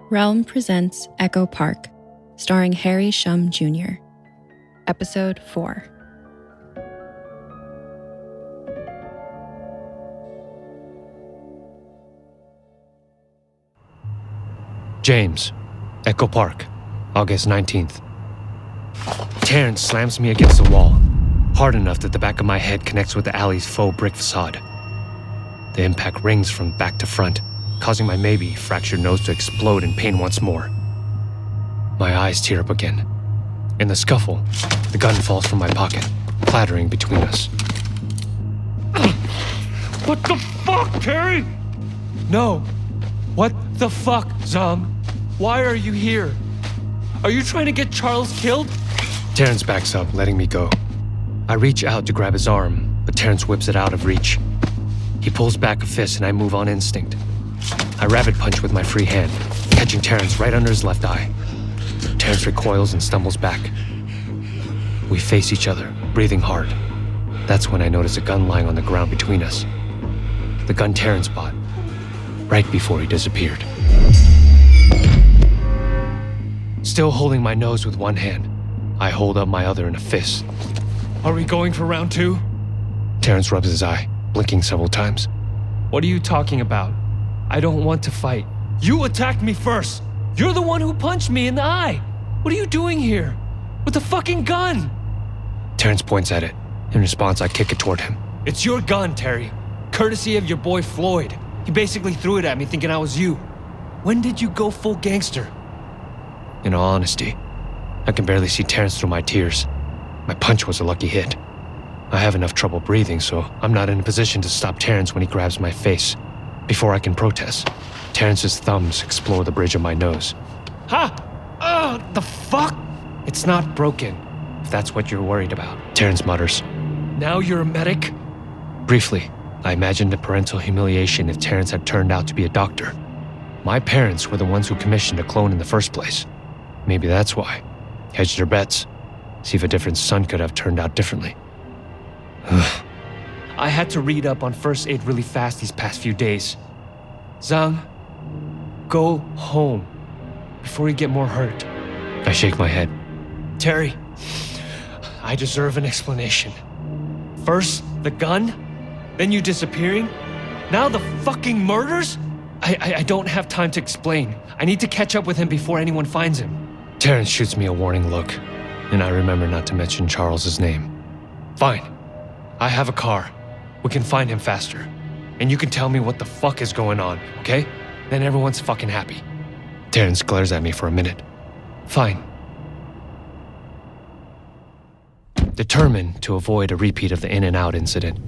Realm presents Echo Park, starring Harry Shum Jr. Episode 4. James, Echo Park, August 19th. Terrence slams me against the wall, hard enough that the back of my head connects with the alley's faux brick facade. The impact rings from back to front, causing my maybe fractured nose to explode in pain once more. My eyes tear up again. In the scuffle, the gun falls from my pocket, clattering between us. What the fuck, Terry? No. What the fuck, Zong? Why are you here? Are you trying to get Charles killed? Terrence backs up, letting me go. I reach out to grab his arm, but Terrence whips it out of reach. He pulls back a fist and I move on instinct. I rabbit punch with my free hand, catching Terrence right under his left eye. Terrence recoils and stumbles back. We face each other, breathing hard. That's when I notice a gun lying on the ground between us. The gun Terrence bought, right before he disappeared. Still holding my nose with one hand, I hold up my other in a fist. Are we going for round 2? Terrence rubs his eye, blinking several times. What are you talking about? I don't want to fight. You attacked me first! You're the one who punched me in the eye! What are you doing here? With the fucking gun! Terrence points at it. In response, I kick it toward him. It's your gun, Terry. Courtesy of your boy Floyd. He basically threw it at me thinking I was you. When did you go full gangster? In all honesty, I can barely see Terrence through my tears. My punch was a lucky hit. I have enough trouble breathing, so I'm not in a position to stop Terrence when he grabs my face. Before I can protest, Terrence's thumbs explore the bridge of my nose. Ha! The fuck? It's not broken, if that's what you're worried about, Terrence mutters. Now you're a medic? Briefly, I imagined a parental humiliation if Terrence had turned out to be a doctor. My parents were the ones who commissioned a clone in the first place. Maybe that's why. Hedged their bets. See if a different son could have turned out differently. I had to read up on first aid really fast these past few days. Zhang, go home before you get more hurt. I shake my head. Terry, I deserve an explanation. First, the gun, then you disappearing, now the fucking murders? I don't have time to explain. I need to catch up with him before anyone finds him. Terrence shoots me a warning look, and I remember not to mention Charles's name. Fine. I have a car. We can find him faster. And you can tell me what the fuck is going on, okay? Then everyone's fucking happy. Terrence glares at me for a minute. Fine. Determined to avoid a repeat of the in and out incident,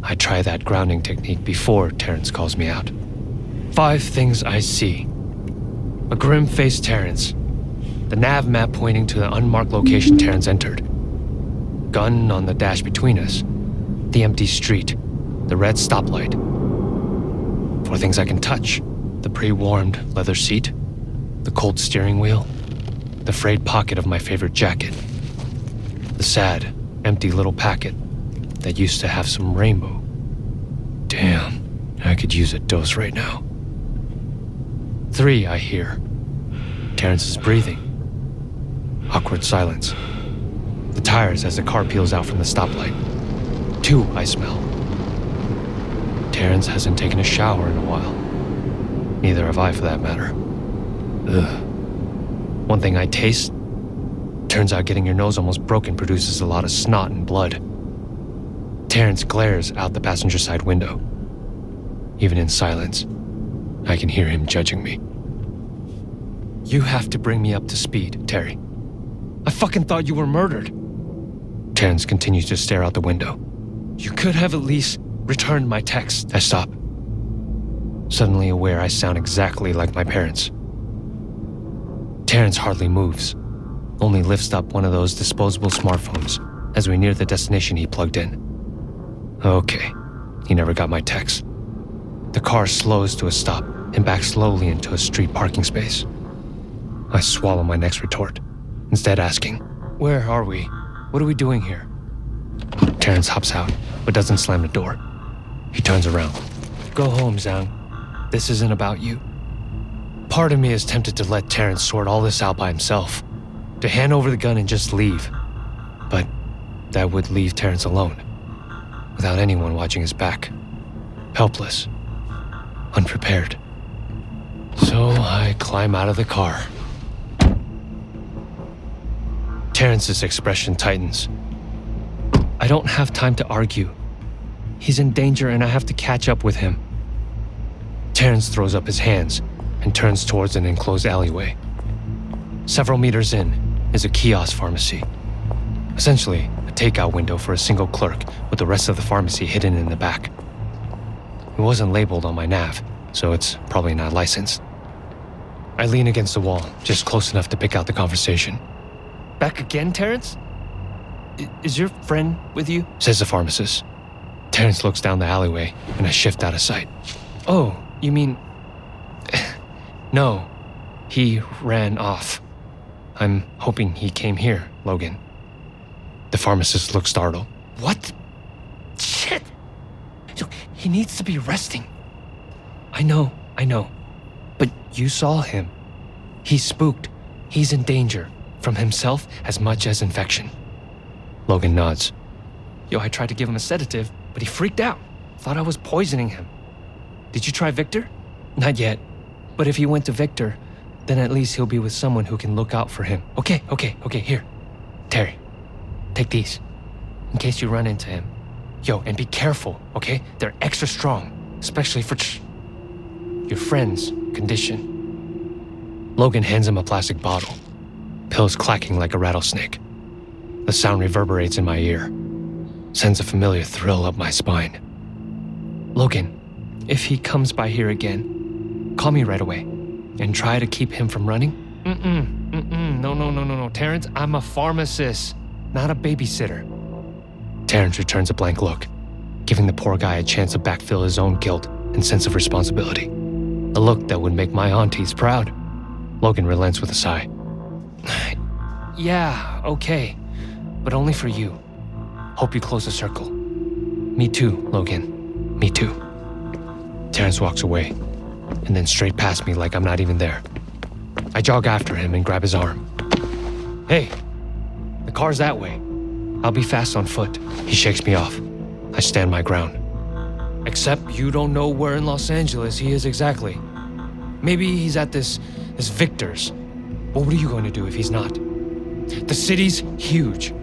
I try that grounding technique before Terrence calls me out. 5 things I see. A grim-faced Terrence. The nav map pointing to the unmarked location Terrence entered. Gun on the dash between us. The empty street. The red stoplight. 4 things I can touch. The pre-warmed leather seat. The cold steering wheel. The frayed pocket of my favorite jacket. The sad, empty little packet that used to have some rainbow. Damn, I could use a dose right now. 3 I hear. Terrence is breathing. Awkward silence. The tires as the car peels out from the stoplight. 2 I smell. Terrence hasn't taken a shower in a while. Neither have I, for that matter. Ugh. 1 thing I taste. Turns out getting your nose almost broken produces a lot of snot and blood. Terrence glares out the passenger side window. Even in silence, I can hear him judging me. You have to bring me up to speed, Terry. I fucking thought you were murdered. Terrence continues to stare out the window. You could have at least returned my text. I stop. Suddenly aware I sound exactly like my parents. Terrence hardly moves, only lifts up one of those disposable smartphones as we near the destination he plugged in. Okay, he never got my text. The car slows to a stop and backs slowly into a street parking space. I swallow my next retort, instead asking, Where are we? What are we doing here? Terrence hops out, but doesn't slam the door. He turns around. Go home, Zhang. This isn't about you. Part of me is tempted to let Terrence sort all this out by himself, to hand over the gun and just leave. But that would leave Terrence alone, without anyone watching his back. Helpless. Unprepared. So I climb out of the car. Terrence's expression tightens. I don't have time to argue. He's in danger and I have to catch up with him. Terrence throws up his hands and turns towards an enclosed alleyway. Several meters in is a kiosk pharmacy. Essentially, a takeout window for a single clerk with the rest of the pharmacy hidden in the back. It wasn't labeled on my nav, so it's probably not licensed. I lean against the wall, just close enough to pick out the conversation. "Back again, Terrence? Is your friend with you?" says the pharmacist. Terrence looks down the alleyway, and I shift out of sight. "Oh, you mean..." "No, he ran off. I'm hoping he came here, Logan." The pharmacist looks startled. "What? Shit! He needs to be resting." I know. But you saw him. He's spooked. He's in danger, from himself as much as infection." Logan nods. "Yo, I tried to give him a sedative, but he freaked out. Thought I was poisoning him. Did you try Victor?" "Not yet. But if he went to Victor, then at least he'll be with someone who can look out for him." Okay, here. Terry, take these, in case you run into him. Yo, and be careful, okay? They're extra strong, especially for your friend's condition." Logan hands him a plastic bottle, pills clacking like a rattlesnake. The sound reverberates in my ear, sends a familiar thrill up my spine. "Logan, if he comes by here again, call me right away, and try to keep him from running." No, Terrence, I'm a pharmacist, not a babysitter." Terrence returns a blank look, giving the poor guy a chance to backfill his own guilt and sense of responsibility. A look that would make my aunties proud. Logan relents with a sigh. "Yeah, okay, but only for you. Hope you close the circle." "Me too, Logan. Me too." Terrence walks away, and then straight past me like I'm not even there. I jog after him and grab his arm. "Hey, the car's that way. I'll be fast on foot." He shakes me off. I stand my ground. "Except you don't know where in Los Angeles he is exactly. Maybe he's at this Victor's. Well, what are you going to do if he's not? The city's huge.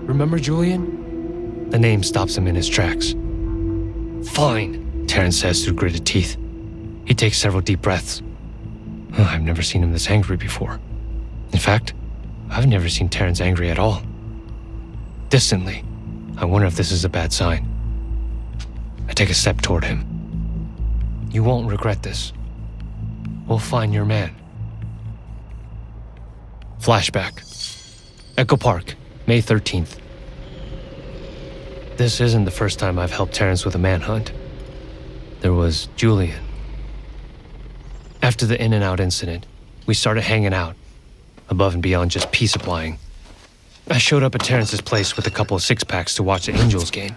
Remember Julian?" The name stops him in his tracks. "Fine," Terrence says through gritted teeth. He takes several deep breaths. I've never seen him this angry before. In fact, I've never seen Terrence angry at all. Distantly, I wonder if this is a bad sign. I take a step toward him. "You won't regret this. We'll find your man." Flashback. Echo Park, May 13th. This isn't the first time I've helped Terrence with a manhunt. There was Julian. After the In-N-Out incident, we started hanging out, above and beyond just peace supplying. I showed up at Terrence's place with a couple of six-packs to watch the Angels game,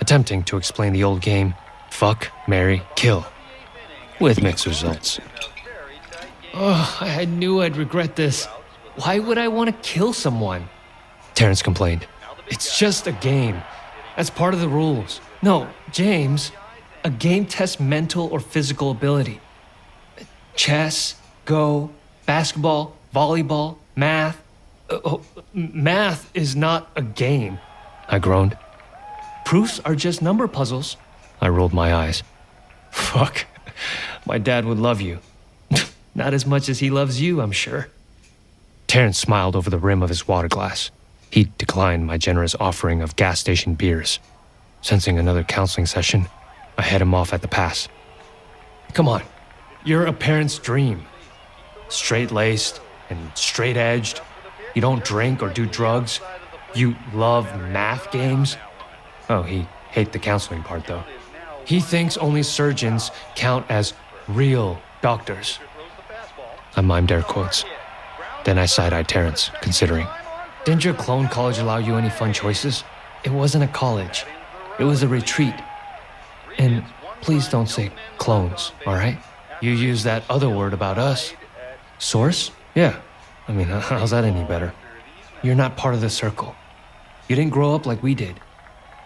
attempting to explain the old game, fuck, marry, kill, with mixed results. "Oh, I knew I'd regret this. Why would I want to kill someone?" Terrence complained. "It's just a game. That's part of the rules." "No, James, a game tests mental or physical ability. Chess, Go, basketball, volleyball, math. Math is not a game," I groaned. "Proofs are just number puzzles." I rolled my eyes. "Fuck, my dad would love you. Not as much as he loves you, I'm sure." Terrence smiled over the rim of his water glass. He declined my generous offering of gas station beers. Sensing another counseling session, I head him off at the pass. "Come on, you're a parent's dream. Straight-laced and straight-edged. You don't drink or do drugs. You love math games." Oh, he hates the counseling part, though. He thinks only surgeons count as real doctors. I mimed air quotes. Then I side-eyed Terrence, considering. "Didn't your clone college allow you any fun choices?" "It wasn't a college. It was a retreat. And please don't say clones, all right? You use that other word about us, Source? Yeah. I mean, how's that any better? You're not part of the circle. You didn't grow up like we did,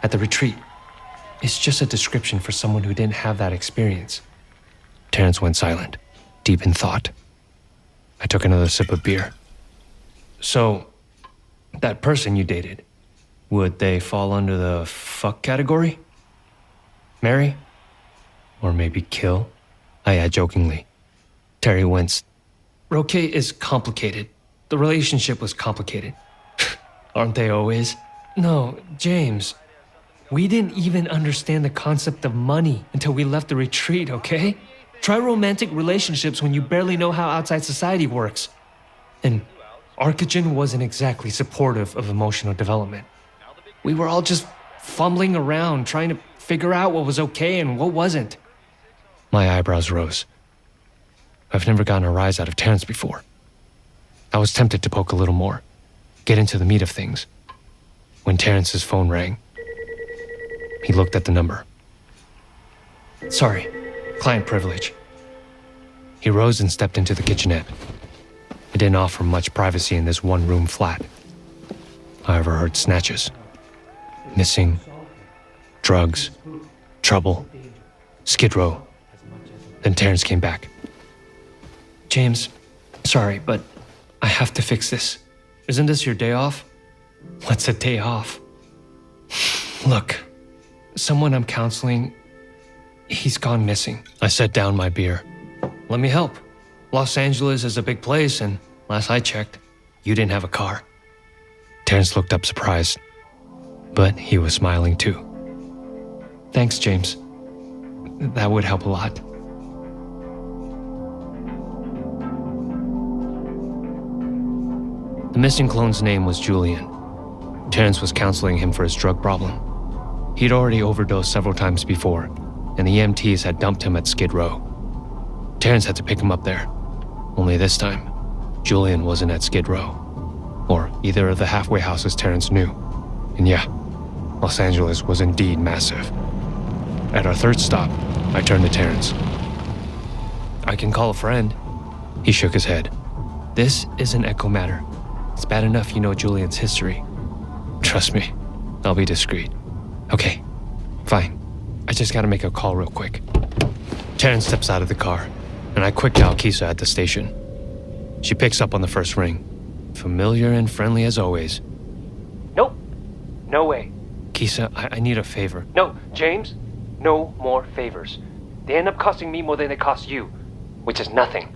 at the retreat. It's just a description for someone who didn't have that experience. Terrence went silent, deep in thought. I took another sip of beer. So, that person you dated, would they fall under the fuck category? Marry? Or maybe kill? I add jokingly. Terry winced. Roque is complicated. The relationship was complicated. Aren't they always? No, James. We didn't even understand the concept of money until we left the retreat, okay? Try romantic relationships when you barely know how outside society works. And Archigen wasn't exactly supportive of emotional development. We were all just fumbling around, trying to figure out what was okay and what wasn't. My eyebrows rose. I've never gotten a rise out of Terrence before. I was tempted to poke a little more, get into the meat of things. When Terrence's phone rang, he looked at the number. Sorry, client privilege. He rose and stepped into the kitchenette. It didn't offer much privacy in this one-room flat. I overheard snatches. Missing. Drugs. Trouble. Skid Row. Then Terrence came back. James, sorry, but I have to fix this. Isn't this your day off? What's a day off? Look, someone I'm counseling, he's gone missing. I set down my beer. Let me help. Los Angeles is a big place, and last I checked, you didn't have a car. Terrence looked up surprised, but he was smiling too. Thanks, James. That would help a lot. The missing clone's name was Julian. Terrence was counseling him for his drug problem. He'd already overdosed several times before, and the EMTs had dumped him at Skid Row. Terrence had to pick him up there. Only this time, Julian wasn't at Skid Row, or either of the halfway houses Terrence knew. And yeah, Los Angeles was indeed massive. At our third stop, I turned to Terrence. I can call a friend. He shook his head. This is an echo matter. It's bad enough you know Julian's history. Trust me, I'll be discreet. Okay, fine. I just gotta make a call real quick. Terrence steps out of the car, and I quick dial Kisa at the station. She picks up on the first ring. Familiar and friendly as always. Nope. No way. Kisa, I need a favor. No, James. No more favors. They end up costing me more than they cost you, which is nothing.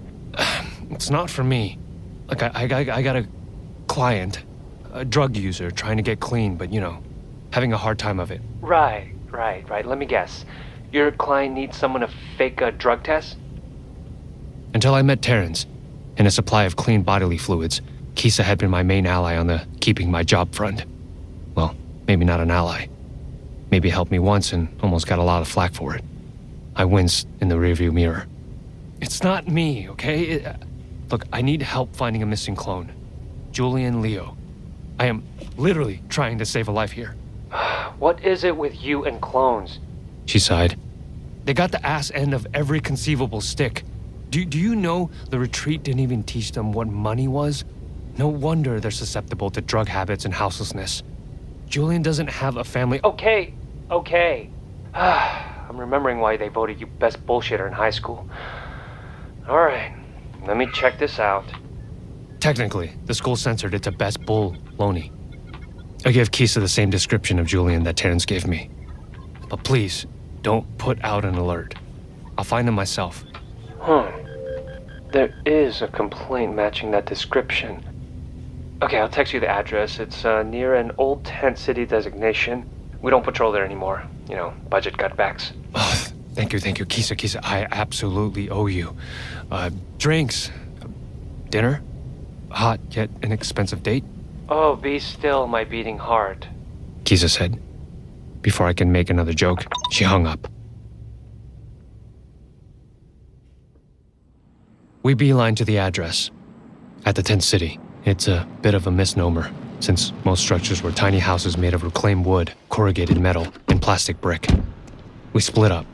It's not for me. Like, I got a client, a drug user trying to get clean, but, having a hard time of it. Right. Let me guess. Your client needs someone to fake a drug test? Until I met Terrence, and a supply of clean bodily fluids, Kisa had been my main ally on the keeping my job front. Well, maybe not an ally. Maybe helped me once and almost got a lot of flack for it. I winced in the rearview mirror. It's not me, okay? Look, I need help finding a missing clone. Julian Leo. I am literally trying to save a life here. What is it with you and clones? She sighed. They got the ass end of every conceivable stick. Do you know the retreat didn't even teach them what money was? No wonder they're susceptible to drug habits and houselessness. Julian doesn't have a family. Okay. I'm remembering why they voted you best bullshitter in high school. All right, let me check this out. Technically, the school censored it to best bull loney. I gave Kisa the same description of Julian that Terrence gave me. But please, don't put out an alert. I'll find him myself. There is a complaint matching that description. Okay, I'll text you the address. It's near an old tent city designation. We don't patrol there anymore. Budget cutbacks. Oh, thank you. Kisa, I absolutely owe you. Drinks. Dinner? Hot yet inexpensive date? Oh, be still, my beating heart, Kisa said. Before I can make another joke, she hung up. We beeline to the address. At the tent city. It's a bit of a misnomer, since most structures were tiny houses made of reclaimed wood, corrugated metal, and plastic brick. We split up.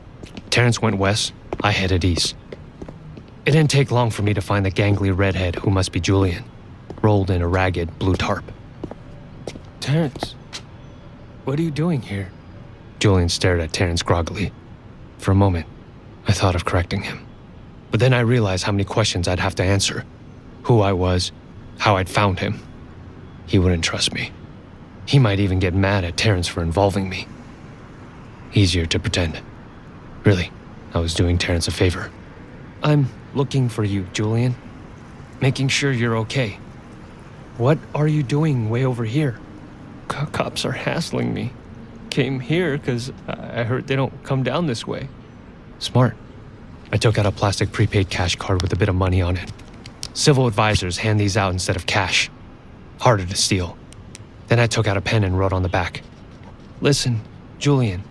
Terrence went west, I headed east. It didn't take long for me to find the gangly redhead who must be Julian, rolled in a ragged blue tarp. Terrence, what are you doing here? Julian stared at Terrence groggily. For a moment, I thought of correcting him. But then I realized how many questions I'd have to answer. Who I was, how I'd found him. He wouldn't trust me. He might even get mad at Terrence for involving me. Easier to pretend. Really, I was doing Terrence a favor. I'm looking for you, Julian. Making sure you're okay. What are you doing way over here? Cops are hassling me. Came here because I heard they don't come down this way. Smart. I took out a plastic prepaid cash card with a bit of money on it. Civil advisors hand these out instead of cash. Harder to steal. Then I took out a pen and wrote on the back. Listen, Julian,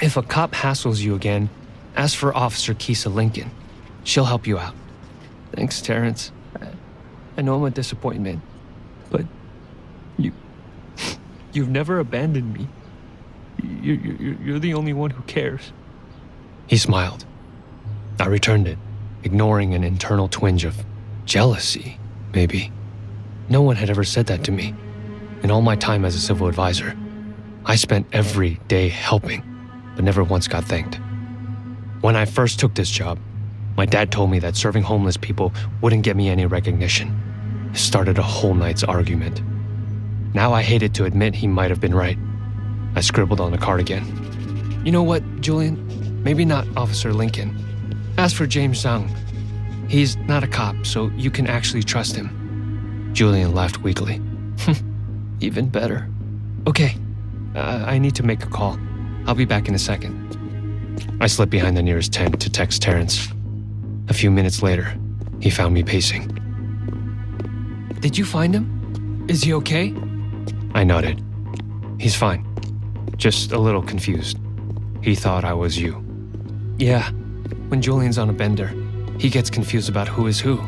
if a cop hassles you again, ask for Officer Keisa Lincoln. She'll help you out. Thanks, Terrence. I know I'm a disappointment, but you've never abandoned me. You're the only one who cares. He smiled. I returned it, ignoring an internal twinge of jealousy, maybe. No one had ever said that to me. In all my time as a civil advisor, I spent every day helping, but never once got thanked. When I first took this job, my dad told me that serving homeless people wouldn't get me any recognition. It started a whole night's argument. Now I hated to admit he might have been right. I scribbled on the card again. You know what, Julian? Maybe not Officer Lincoln. Ask for James Zhang. He's not a cop, so you can actually trust him. Julian laughed weakly. Even better. Okay, I need to make a call. I'll be back in a second. I slipped behind the nearest tent to text Terrence. A few minutes later, he found me pacing. Did you find him? Is he okay? I nodded. He's fine. Just a little confused. He thought I was you. Yeah, when Julian's on a bender, he gets confused about who is who.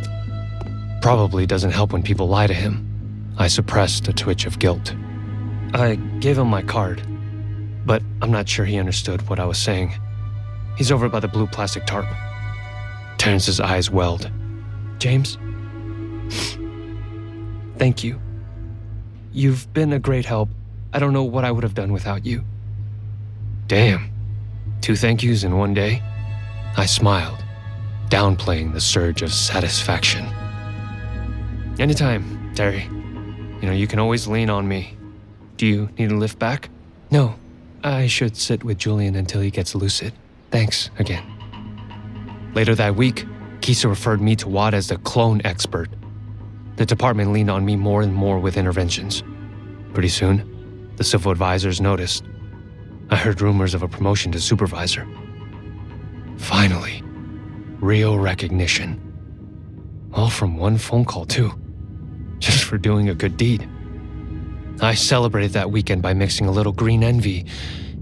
Probably doesn't help when people lie to him. I suppressed a twitch of guilt. I gave him my card, but I'm not sure he understood what I was saying. He's over by the blue plastic tarp. Terrence's eyes welled. James? Thank you. You've been a great help. I don't know what I would have done without you. Damn. 2 thank yous in one day? I smiled, downplaying the surge of satisfaction. Anytime, Terry. You can always lean on me. Do you need a lift back? No. I should sit with Julian until he gets lucid. Thanks again. Later that week, Keisa referred me to Watt as the clone expert. The department leaned on me more and more with interventions. Pretty soon, the civil advisors noticed. I heard rumors of a promotion to supervisor. Finally, real recognition. All from one phone call, too. Just for doing a good deed. I celebrated that weekend by mixing a little green envy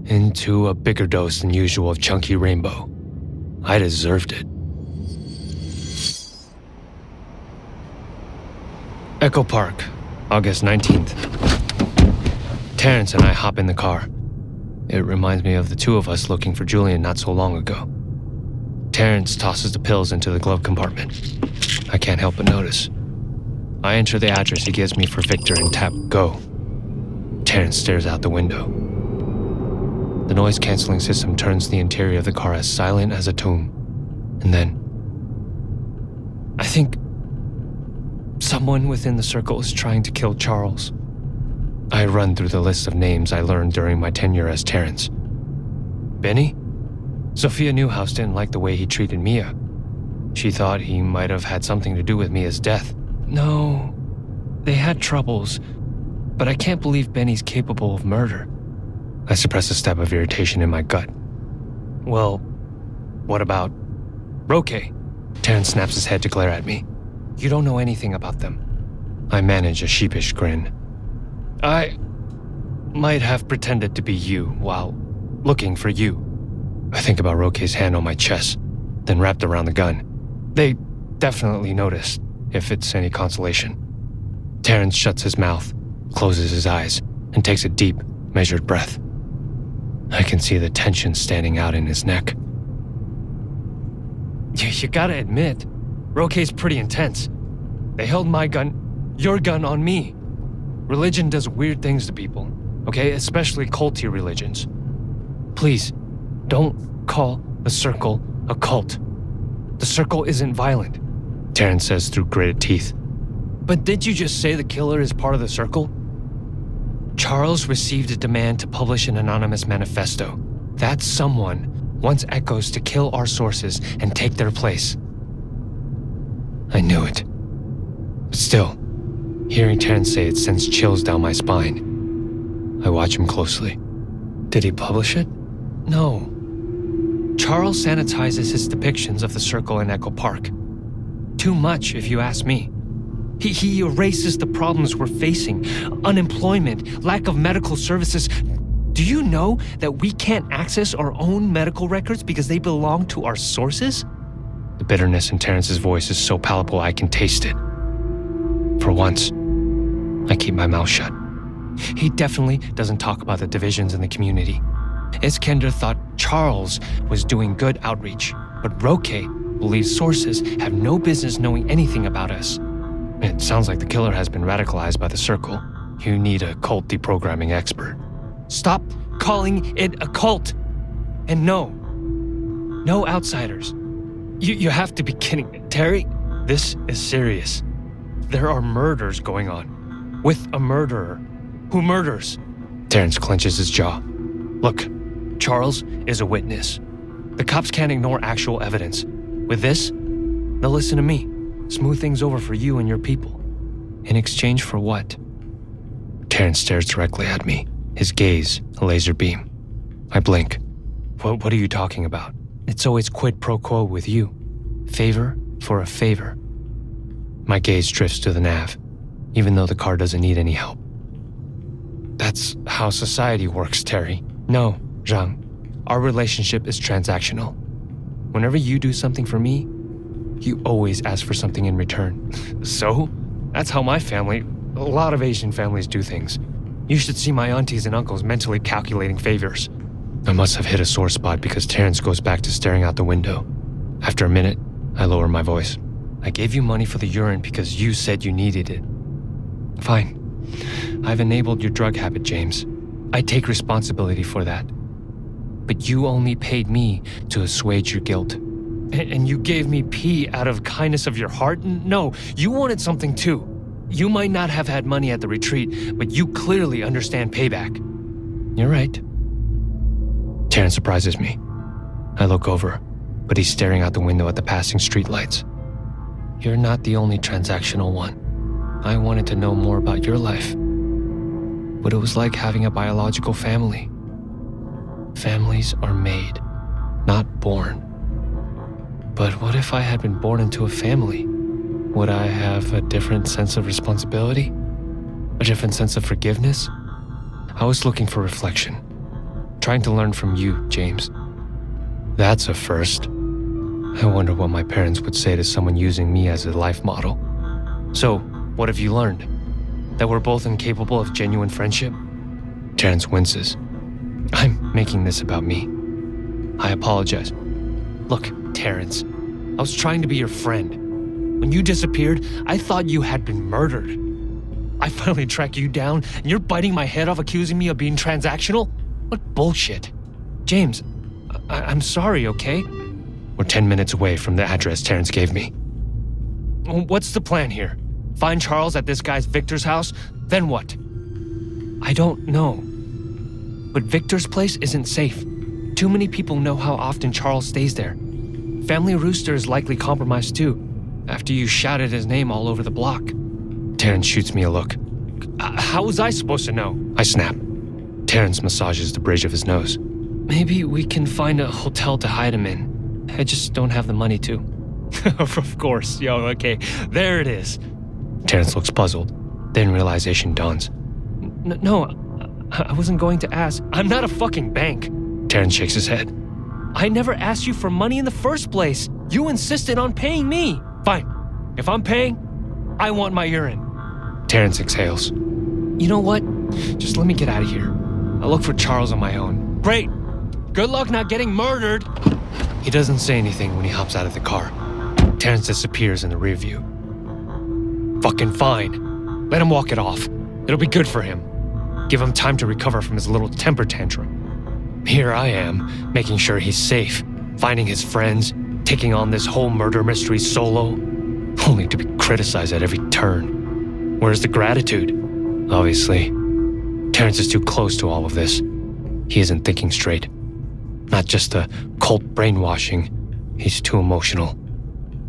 into a bigger dose than usual of chunky rainbow. I deserved it. Echo Park, August 19th. Terrence and I hop in the car. It reminds me of the two of us looking for Julian not so long ago. Terrence tosses the pills into the glove compartment. I can't help but notice. I enter the address he gives me for Victor and tap go. Terrence stares out the window. The noise-canceling system turns the interior of the car as silent as a tomb. And then, I think someone within the circle is trying to kill Charles. I run through the list of names I learned during my tenure as Terrence. Benny? Sophia Newhouse didn't like the way he treated Mia. She thought he might have had something to do with Mia's death. No, they had troubles, but I can't believe Benny's capable of murder. I suppress a stab of irritation in my gut. Well, what about Roque? Terrence snaps his head to glare at me. You don't know anything about them. I manage a sheepish grin. I might have pretended to be you while looking for you. I think about Roque's hand on my chest, then wrapped around the gun. They definitely noticed, if it's any consolation. Terrence shuts his mouth, closes his eyes, and takes a deep, measured breath. I can see the tension standing out in his neck. You gotta admit, Roque's pretty intense. They held my gun, your gun on me. Religion does weird things to people, okay? Especially culty religions. Please, don't call the Circle a cult. The Circle isn't violent, Terrence says through gritted teeth. But did you just say the killer is part of the Circle? Charles received a demand to publish an anonymous manifesto. That someone wants Echoes to kill our sources and take their place. I knew it. But still, hearing Terrence say it sends chills down my spine. I watch him closely. Did he publish it? No. Charles sanitizes his depictions of the Circle in Echo Park. Too much, if you ask me. He erases the problems we're facing. Unemployment, lack of medical services. Do you know that we can't access our own medical records because they belong to our sources? The bitterness in Terrence's voice is so palpable I can taste it. For once, I keep my mouth shut. He definitely doesn't talk about the divisions in the community. Iskender thought Charles was doing good outreach, but Roque believes sources have no business knowing anything about us. It sounds like the killer has been radicalized by the Circle. You need a cult deprogramming expert. Stop calling it a cult! And no outsiders. You have to be kidding. Terry, this is serious. There are murders going on. With a murderer. Who murders? Terrence clenches his jaw. Look, Charles is a witness. The cops can't ignore actual evidence. With this, they'll listen to me. Smooth things over for you and your people. In exchange for what? Terrence stares directly at me, his gaze a laser beam. I blink. What are you talking about? It's always quid pro quo with you. Favor for a favor. My gaze drifts to the nav, even though the car doesn't need any help. That's how society works, Terry. No, Zhang. Our relationship is transactional. Whenever you do something for me, you always ask for something in return. So? That's how my family, a lot of Asian families do things. You should see my aunties and uncles mentally calculating favors. I must have hit a sore spot because Terrence goes back to staring out the window. After a minute, I lower my voice. I gave you money for the urine because you said you needed it. Fine. I've enabled your drug habit, James. I take responsibility for that. But you only paid me to assuage your guilt. And you gave me pee out of kindness of your heart? No, you wanted something too. You might not have had money at the retreat, but you clearly understand payback. You're right. Terrence surprises me. I look over, but he's staring out the window at the passing streetlights. You're not the only transactional one. I wanted to know more about your life. What it was like having a biological family. Families are made, not born. But what if I had been born into a family? Would I have a different sense of responsibility? A different sense of forgiveness? I was looking for reflection. Trying to learn from you, James. That's a first. I wonder what my parents would say to someone using me as a life model. So, what have you learned? That we're both incapable of genuine friendship? Terrence winces. I'm making this about me. I apologize. Look, Terrence, I was trying to be your friend. When you disappeared, I thought you had been murdered. I finally tracked you down, and you're biting my head off accusing me of being transactional? What bullshit. James, I'm sorry, okay? We're 10 minutes away from the address Terrence gave me. What's the plan here? Find Charles at this guy's Victor's house? Then what? I don't know. But Victor's place isn't safe. Too many people know how often Charles stays there. Family Rooster is likely compromised too, after you shouted his name all over the block. Terrence shoots me a look. How was I supposed to know? I snap. Terrence massages the bridge of his nose. Maybe we can find a hotel to hide him in. I just don't have the money to. Of course, okay, there it is. Terrence looks puzzled. Then realization dawns. No, I wasn't going to ask. I'm not a fucking bank. Terrence shakes his head. I never asked you for money in the first place. You insisted on paying me. Fine. If I'm paying, I want my urine. Terrence exhales. You know what? Just let me get out of here. I'll look for Charles on my own. Great. Good luck not getting murdered. He doesn't say anything when he hops out of the car. Terrence disappears in the rear view. Fucking fine. Let him walk it off. It'll be good for him. Give him time to recover from his little temper tantrum. Here I am, making sure he's safe, finding his friends, taking on this whole murder mystery solo, only to be criticized at every turn. Where's the gratitude? Obviously, Terrence is too close to all of this. He isn't thinking straight. Not just the cult brainwashing, he's too emotional.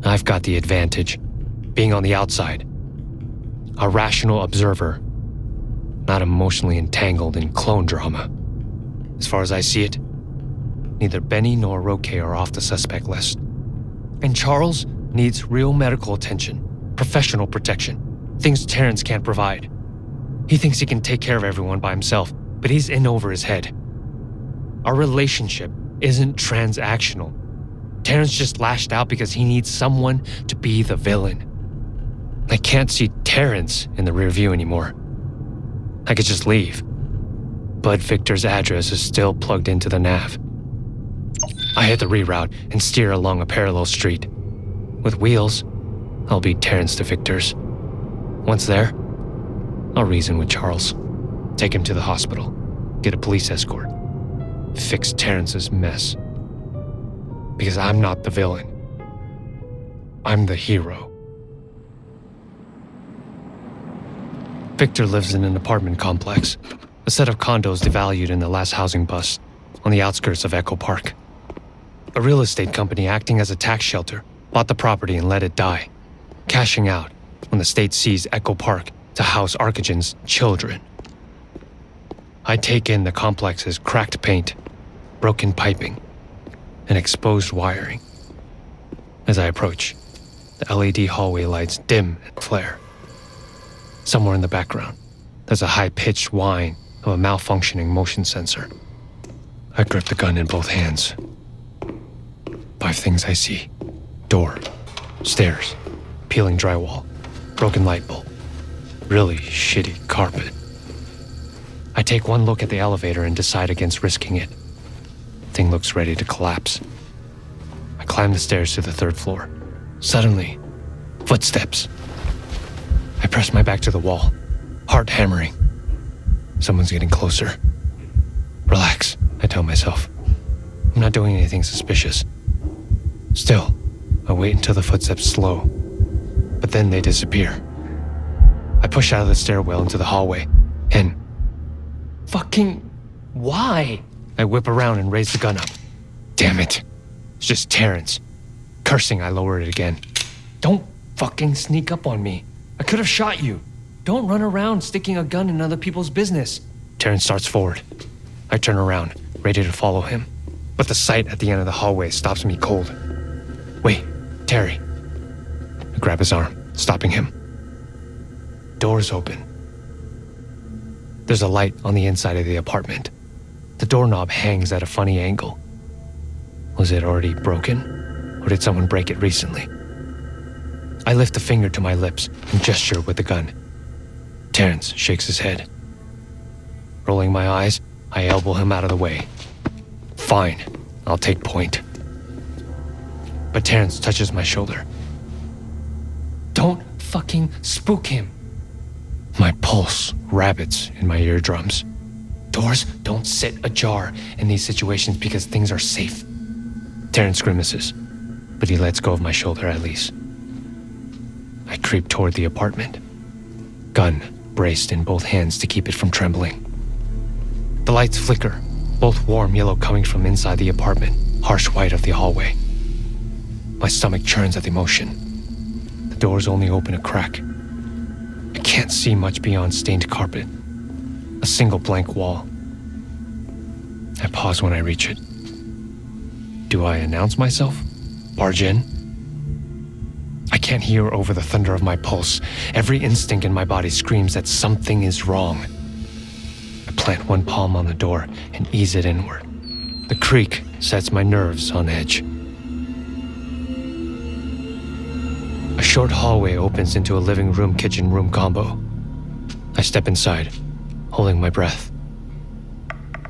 I've got the advantage, being on the outside. A rational observer, not emotionally entangled in clone drama. As far as I see it, neither Benny nor Roque are off the suspect list. And Charles needs real medical attention, professional protection, things Terrence can't provide. He thinks he can take care of everyone by himself, but he's in over his head. Our relationship isn't transactional. Terrence just lashed out because he needs someone to be the villain. I can't see Terrence in the rear view anymore. I could just leave. But Victor's address is still plugged into the nav. I hit the reroute and steer along a parallel street. With wheels, I'll beat Terrence to Victor's. Once there, I'll reason with Charles. Take him to the hospital. Get a police escort. Fix Terrence's mess. Because I'm not the villain. I'm the hero. Victor lives in an apartment complex, a set of condos devalued in the last housing bust, on the outskirts of Echo Park. A real estate company acting as a tax shelter bought the property and let it die, cashing out when the state seized Echo Park to house Archigen's children. I take in the complex's cracked paint, broken piping, and exposed wiring. As I approach, the LED hallway lights dim and flare. Somewhere in the background, there's a high-pitched whine of a malfunctioning motion sensor. I grip the gun in both hands. 5 things I see. Door, stairs, peeling drywall, broken light bulb, really shitty carpet. I take one look at the elevator and decide against risking it. Thing looks ready to collapse. I climb the stairs to the 3rd floor. Suddenly, footsteps. I press my back to the wall, heart hammering. Someone's getting closer. Relax, I tell myself. I'm not doing anything suspicious. Still, I wait until the footsteps slow, but then they disappear. I push out of the stairwell into the hallway, and... Fucking... why? I whip around and raise the gun up. Damn it. It's just Terrence. Cursing, I lower it again. Don't fucking sneak up on me. I could have shot you. Don't run around sticking a gun in other people's business. Terrence starts forward. I turn around, ready to follow him. But the sight at the end of the hallway stops me cold. Wait, Terry. I grab his arm, stopping him. Door's open. There's a light on the inside of the apartment. The doorknob hangs at a funny angle. Was it already broken? Or did someone break it recently? I lift a finger to my lips and gesture with the gun. Terrence shakes his head. Rolling my eyes, I elbow him out of the way. Fine, I'll take point. But Terrence touches my shoulder. Don't fucking spook him. My pulse rabbits in my eardrums. Doors don't sit ajar in these situations because things are safe. Terrence grimaces, but he lets go of my shoulder at least. I creep toward the apartment, gun braced in both hands to keep it from trembling. The lights flicker, both warm yellow coming from inside the apartment, harsh white of the hallway. My stomach churns at the motion. The doors only open a crack. I can't see much beyond stained carpet, a single blank wall. I pause when I reach it. Do I announce myself? Barge in? I can't hear over the thunder of my pulse. Every instinct in my body screams that something is wrong. I plant one palm on the door and ease it inward. The creak sets my nerves on edge. A short hallway opens into a living room kitchen room combo. I step inside, holding my breath.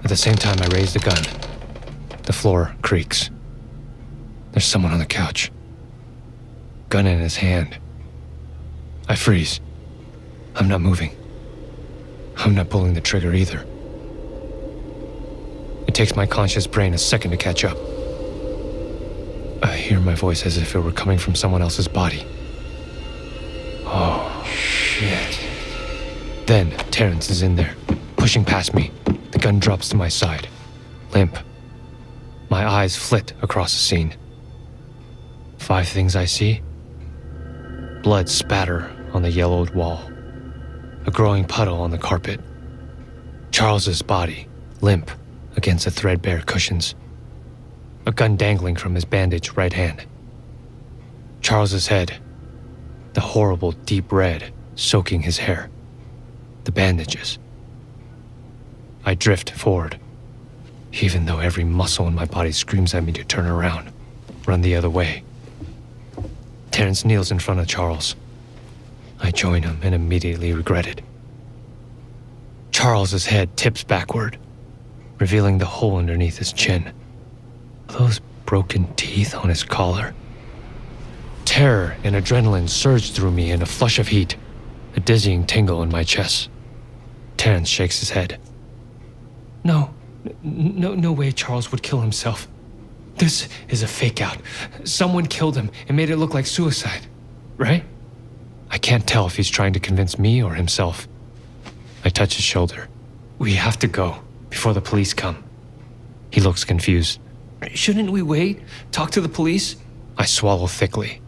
At the same time I raise the gun. The floor creaks. There's someone on the couch. gun in his hand. I freeze. I'm not moving. I'm not pulling the trigger either. It takes my conscious brain a second to catch up. I hear my voice as if it were coming from someone else's body. Oh, shit. Then Terrence is in there, pushing past me. The gun drops to my side. Limp. My eyes flit across the scene. 5 things I see. Blood spatter on the yellowed wall. A growing puddle on the carpet. Charles's body, limp, against the threadbare cushions. A gun dangling from his bandaged right hand. Charles's head, the horrible deep red soaking his hair. The bandages. I drift forward, even though every muscle in my body screams at me to turn around, run the other way. Terrence kneels in front of Charles. I join him and immediately regret it. Charles's head tips backward, revealing the hole underneath his chin. Those broken teeth on his collar. Terror and adrenaline surged through me in a flush of heat, a dizzying tingle in my chest. Terrence shakes his head. No way Charles would kill himself. This is a fake out. Someone killed him and made it look like suicide, right? I can't tell if he's trying to convince me or himself. I touch his shoulder. We have to go before the police come. He looks confused. Shouldn't we wait? Talk to the police? I swallow thickly.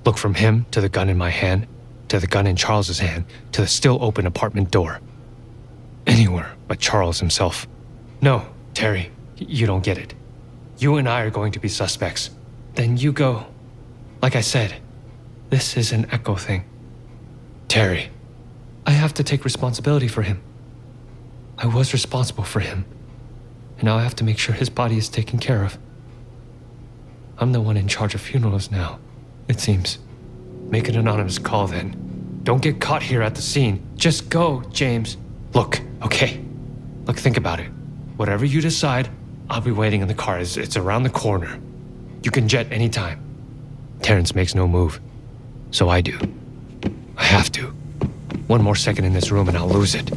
Look from him to the gun in my hand, to the gun in Charles's hand, to the still open apartment door. Anywhere but Charles himself. No, Terry, you don't get it. You and I are going to be suspects. Then you go. Like I said, this is an echo thing. Terry, I have to take responsibility for him. I was responsible for him, and now I have to make sure his body is taken care of. I'm the one in charge of funerals now, it seems. Make an anonymous call then. Don't get caught here at the scene. Just go, James. Look, okay. Look, think about it. Whatever you decide, I'll be waiting in the car. It's around the corner. You can jet anytime. Terrence makes no move, so I do. I have to. One more second in this room and I'll lose it.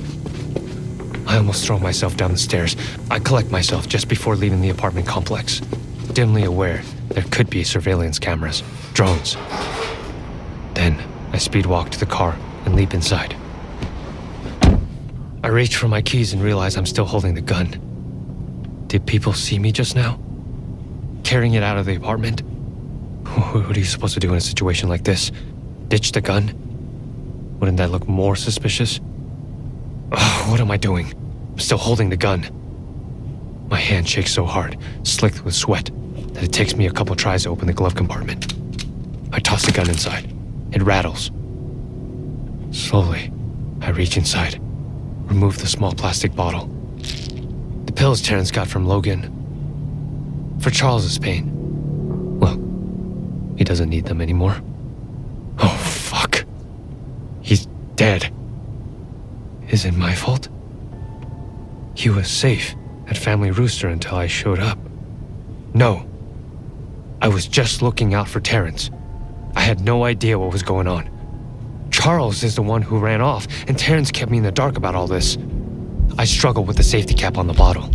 I almost throw myself down the stairs. I collect myself just before leaving the apartment complex, dimly aware there could be surveillance cameras, drones. Then I speed walk to the car and leap inside. I reach for my keys and realize I'm still holding the gun. Did people see me just now? Carrying it out of the apartment? What are you supposed to do in a situation like this? Ditch the gun? Wouldn't that look more suspicious? Ugh, what am I doing? I'm still holding the gun. My hand shakes so hard, slicked with sweat, that it takes me a couple tries to open the glove compartment. I toss the gun inside. It rattles. Slowly, I reach inside, remove the small plastic bottle. The pills Terrence got from Logan. For Charles's pain. Well, he doesn't need them anymore. Oh, fuck. He's dead. Is it my fault? He was safe at Family Rooster until I showed up. No. I was just looking out for Terrence. I had no idea what was going on. Charles is the one who ran off, and Terrence kept me in the dark about all this. I struggle with the safety cap on the bottle.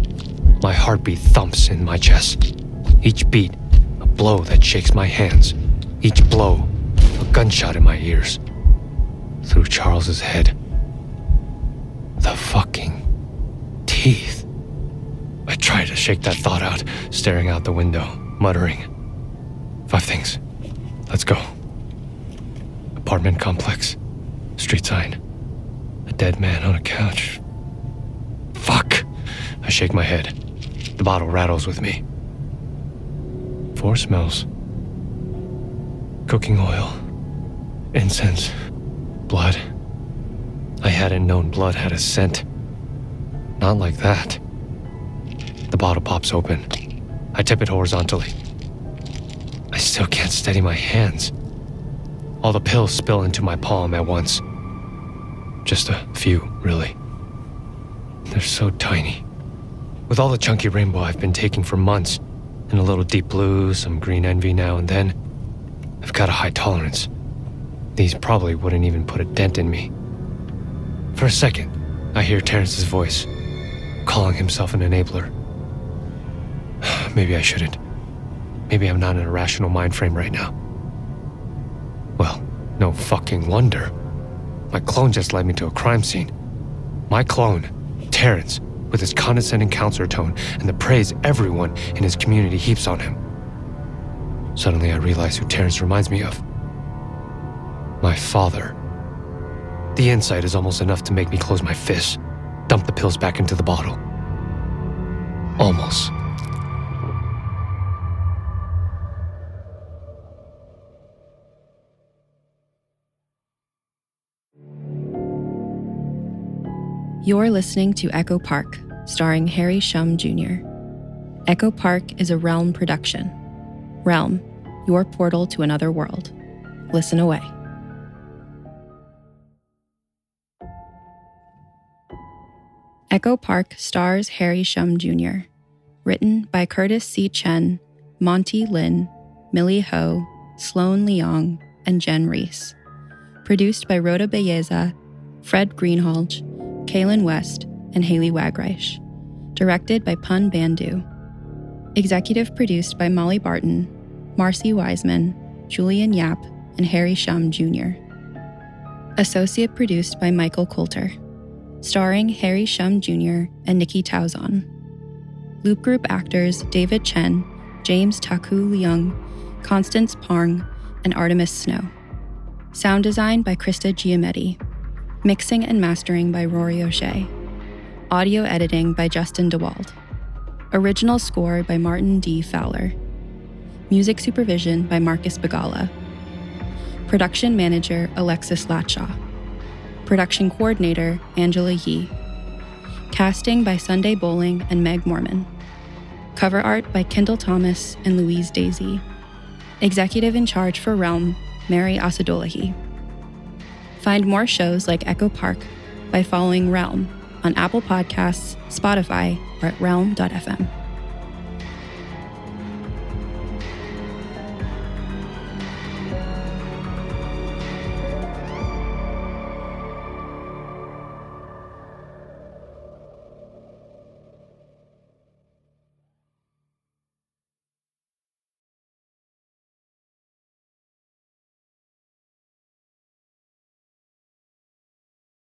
My heartbeat thumps in my chest. Each beat, a blow that shakes my hands. Each blow, a gunshot in my ears. Through Charles's head. The fucking teeth. I try to shake that thought out, staring out the window, muttering. 5 things. Let's go. Apartment complex. Street sign. A dead man on a couch. Fuck! I shake my head. The bottle rattles with me. 4 smells. Cooking oil. Incense. Blood. I hadn't known blood had a scent. Not like that. The bottle pops open. I tip it horizontally. I still can't steady my hands. All the pills spill into my palm at once. Just a few, really. They're so tiny. With all the chunky rainbow I've been taking for months, and a little deep blue, some green envy now and then, I've got a high tolerance. These probably wouldn't even put a dent in me. For a second, I hear Terrence's voice, calling himself an enabler. Maybe I shouldn't. Maybe I'm not in a rational mind frame right now. Well, no fucking wonder. My clone just led me to a crime scene. My clone, Terrence, with his condescending counselor tone and the praise everyone in his community heaps on him. Suddenly I realize who Terrence reminds me of. My father. The insight is almost enough to make me close my fists, dump the pills back into the bottle. Almost. You're listening to Echo Park, starring Harry Shum Jr. Echo Park is a Realm production. Realm, your portal to another world. Listen away. Echo Park stars Harry Shum Jr. Written by Curtis C. Chen, Monte Lin, Millie Ho, Sloane Leong, and Jenn Reese. Produced by Rhoda Belleza, Fred Greenhalgh, Kaylin West, and Haley Wagreich. Directed by Pun Bandu. Executive produced by Molly Barton, Marcy Wiseman, Julian Yap, and Harry Shum Jr. Associate produced by Michael Coulter. Starring Harry Shum Jr. and Nikki Tauzon. Loop Group actors David Chen, James Taku Leong, Constance Parng, and Artemis Snow. Sound design by Krista Giametti. Mixing and mastering by Rory O'Shea. Audio editing by Justin DeWald. Original score by Martin D. Fowler. Music supervision by Marcus Bagala. Production manager Alexis Latshaw. Production coordinator Angela Yee. Casting by Sunday Bowling and Meg Mormon. Cover art by Kendall Thomas and Louise Daisy. Executive in charge for Realm, Mary Asadolahi. Find more shows like Echo Park by following Realm on Apple Podcasts, Spotify, or at realm.fm.